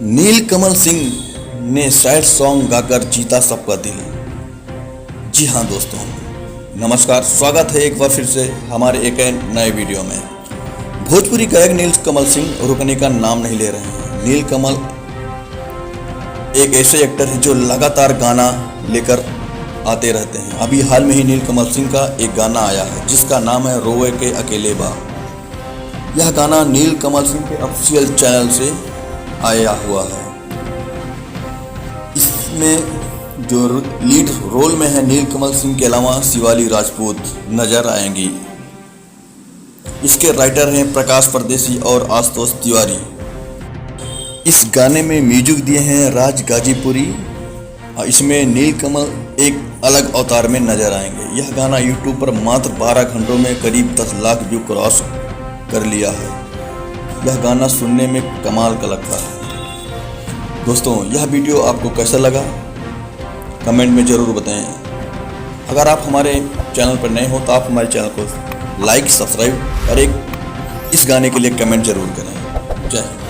नीलकमल सिंह ने sad song गाकर जीता सबका दिल। जी हाँ दोस्तों, नमस्कार, स्वागत है एक बार फिर से हमारे एक नए वीडियो में। भोजपुरी गायक नीलकमल सिंह रुकने का नाम नहीं ले रहे हैं। नीलकमल एक ऐसे एक्टर हैं जो लगातार गाना लेकर आते रहते हैं। अभी हाल में ही नीलकमल सिंह का एक गाना आया है जिसका नाम है रोवे के अकेले बा। यह गाना नीलकमल सिंह के ऑफिशियल चैनल से आया हुआ है। इसमें जो लीड रोल में है नीलकमल सिंह के अलावा शिवाली राजपूत नजर आएंगी। इसके राइटर हैं प्रकाश परदेसी और आशुतोष तिवारी। इस गाने में म्यूजिक दिए हैं राज गाजीपुरी और इसमें नीलकमल एक अलग अवतार में नजर आएंगे। यह गाना यूट्यूब पर मात्र 12 घंटों में करीब 10 लाख व्यू क्रॉस कर लिया है। यह गाना सुनने में कमाल का लगता है। दोस्तों, यह वीडियो आपको कैसा लगा कमेंट में ज़रूर बताएं। अगर आप हमारे चैनल पर नए हो तो आप हमारे चैनल को लाइक, सब्सक्राइब और इस गाने के लिए कमेंट ज़रूर करें। जय हिंद।